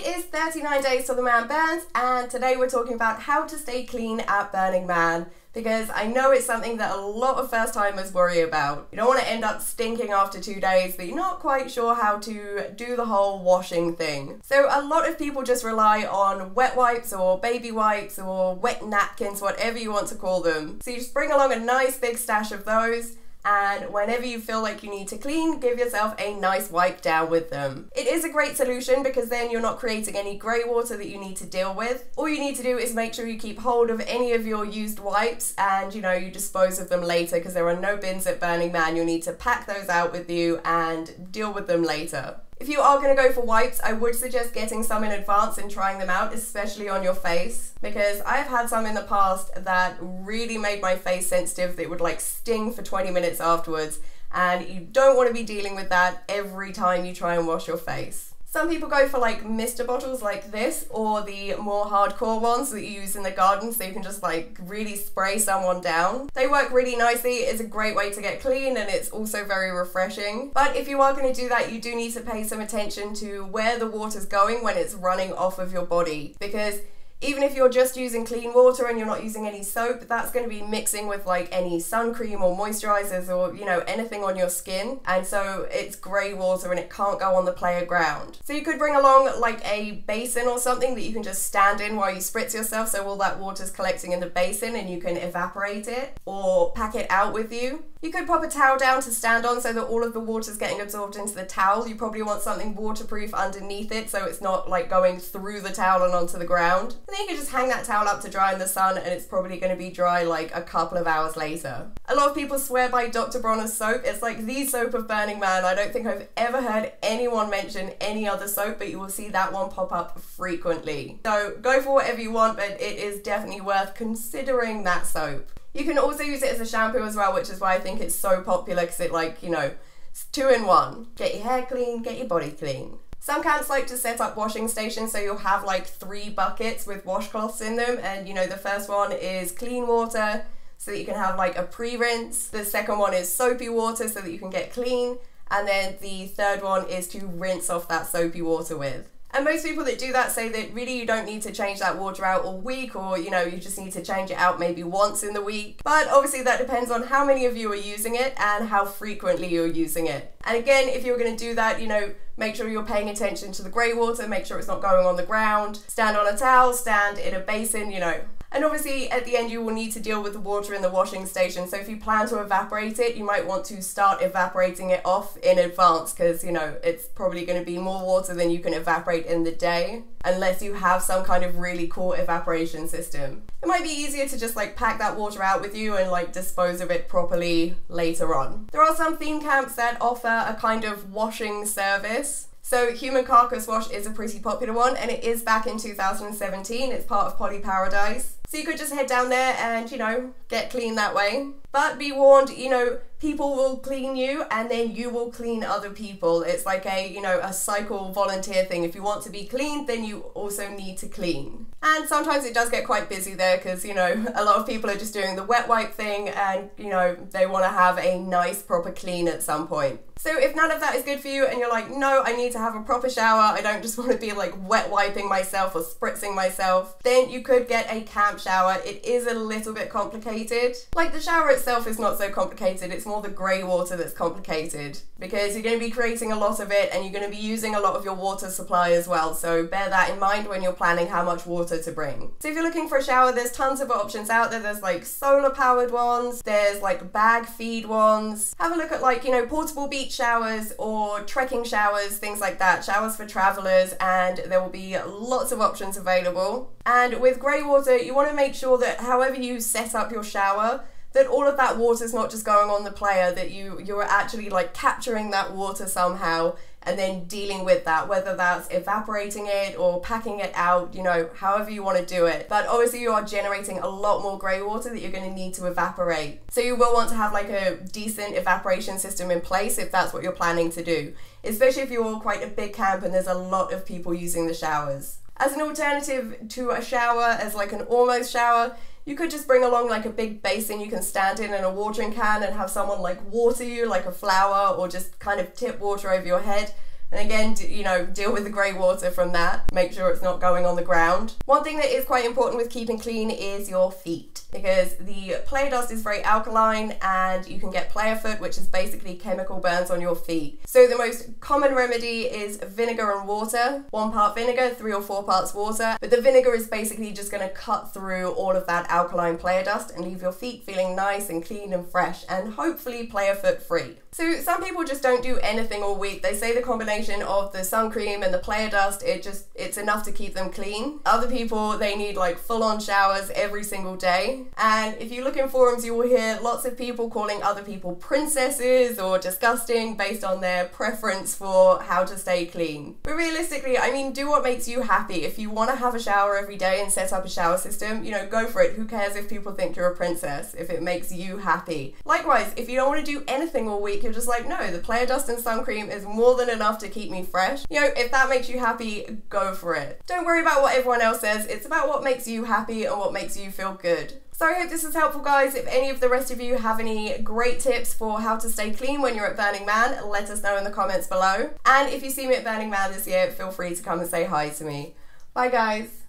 It is 39 days till the man burns, and today we're talking about how to stay clean at Burning Man, because I know it's something that a lot of first timers worry about. You don't want to end up stinking after 2 days, but you're not quite sure how to do the whole washing thing. So a lot of people just rely on wet wipes or baby wipes or wet napkins, whatever you want to call them. So you just bring along a nice big stash of those, and whenever you feel like you need to clean, give yourself a nice wipe down with them. It is a great solution because then you're not creating any grey water that you need to deal with. All you need to do is make sure you keep hold of any of your used wipes and you dispose of them later, because there are no bins at Burning Man. You'll need to pack those out with you and deal with them later. If you are going to go for wipes, I would suggest getting some in advance and trying them out, especially on your face, because I've had some in the past that really made my face sensitive. It would like sting for 20 minutes afterwards, and you don't want to be dealing with that every time you try and wash your face. Some people go for like mister bottles like this, or the more hardcore ones that you use in the garden, so you can just like really spray someone down. They work really nicely. It's a great way to get clean, and it's also very refreshing. But if you are going to do that, you do need to pay some attention to where the water's going when it's running off of your body, because even if you're just using clean water and you're not using any soap, that's going to be mixing with like any sun cream or moisturizers or anything on your skin, and so it's grey water and it can't go on the player ground. So you could bring along like a basin or something that you can just stand in while you spritz yourself, so all that water's collecting in the basin and you can evaporate it or pack it out with you. You could pop a towel down to stand on so that all of the water's getting absorbed into the towel. You probably want something waterproof underneath it so it's not like going through the towel and onto the ground. And then you can just hang that towel up to dry in the sun, and it's probably going to be dry like a couple of hours later. A lot of people swear by Dr. Bronners soap. It's like the soap of Burning Man. I don't think I've ever heard anyone mention any other soap, but you will see that one pop up frequently. So go for whatever you want, but it is definitely worth considering that soap. You can also use it as a shampoo as well, which is why I think it's so popular, because it it's 2 in 1. Get your hair clean, get your body clean. Some camps like to set up washing stations, so you'll have like 3 buckets with washcloths in them, and the first one is clean water so that you can have like a pre-rinse. The second one is soapy water so that you can get clean, and then the third one is to rinse off that soapy water with. And most people that do that say that really you don't need to change that water out all week, or you just need to change it out maybe once in the week. But obviously that depends on how many of you are using it and how frequently you're using it. And again, if you're going to do that, make sure you're paying attention to the grey water, make sure it's not going on the ground, stand on a towel, stand in a basin, And obviously at the end you will need to deal with the water in the washing station, so if you plan to evaporate it, you might want to start evaporating it off in advance, because it's probably going to be more water than you can evaporate in the day, unless you have some kind of really cool evaporation system. It might be easier to just like pack that water out with you and like dispose of it properly later on. There are some theme camps that offer a kind of washing service. So Human Carcass Wash is a pretty popular one, and it is back in 2017. It's part of Poly Paradise. So you could just head down there and, get clean that way. But be warned, people will clean you and then you will clean other people. It's like a cycle volunteer thing. If you want to be cleaned, then you also need to clean. And sometimes it does get quite busy there because, a lot of people are just doing the wet wipe thing and, they want to have a nice proper clean at some point. So if none of that is good for you and you're like, no, I need to have a proper shower, I don't just want to be like wet wiping myself or spritzing myself, then you could get a camp shower. It is a little bit complicated. Like the shower itself is not so complicated, it's more the grey water that's complicated, because you're going to be creating a lot of it and you're going to be using a lot of your water supply as well, so bear that in mind when you're planning how much water to bring. So if you're looking for a shower, there's tons of options out there. There's like solar powered ones, there's like bag feed ones. Have a look at like, portable beach showers or trekking showers, things like that, showers for travelers, and there will be lots of options available. And with grey water, you want to make sure that however you set up your shower, that all of that water is not just going on the player, that you're actually like capturing that water somehow and then dealing with that, whether that's evaporating it or packing it out, however you want to do it. But obviously you are generating a lot more grey water that you're going to need to evaporate. So you will want to have like a decent evaporation system in place if that's what you're planning to do, especially if you're quite a big camp and there's a lot of people using the showers. As an alternative to a shower, as like an almost shower, you could just bring along like a big basin you can stand in and a watering can and have someone like water you like a flower, or just kind of tip water over your head. And again, you know, deal with the grey water from that. Make sure it's not going on the ground. One thing that is quite important with keeping clean is your feet, because the player dust is very alkaline and you can get player foot, which is basically chemical burns on your feet. So the most common remedy is vinegar and water. 1 part vinegar, 3 or 4 parts water. But the vinegar is basically just going to cut through all of that alkaline player dust and leave your feet feeling nice and clean and fresh, and hopefully player foot free. So some people just don't do anything all week. They say the combination of the sun cream and the player dust, it's enough to keep them clean. Other people, they need like full-on showers every single day. And if you look in forums, you will hear lots of people calling other people princesses or disgusting based on their preference for how to stay clean. But realistically, I mean, do what makes you happy. If you want to have a shower every day and set up a shower system, you know, go for it. Who cares if people think you're a princess, if it makes you happy? Likewise, if you don't want to do anything all week, you're just like, no, the player dust and sun cream is more than enough to keep me fresh. You know, if that makes you happy, go for it. Don't worry about what everyone else says. It's about what makes you happy and what makes you feel good. So I hope this is helpful, guys. If any of the rest of you have any great tips for how to stay clean when you're at Burning Man, let us know in the comments below. And if you see me at Burning Man this year, feel free to come and say hi to me. Bye, guys.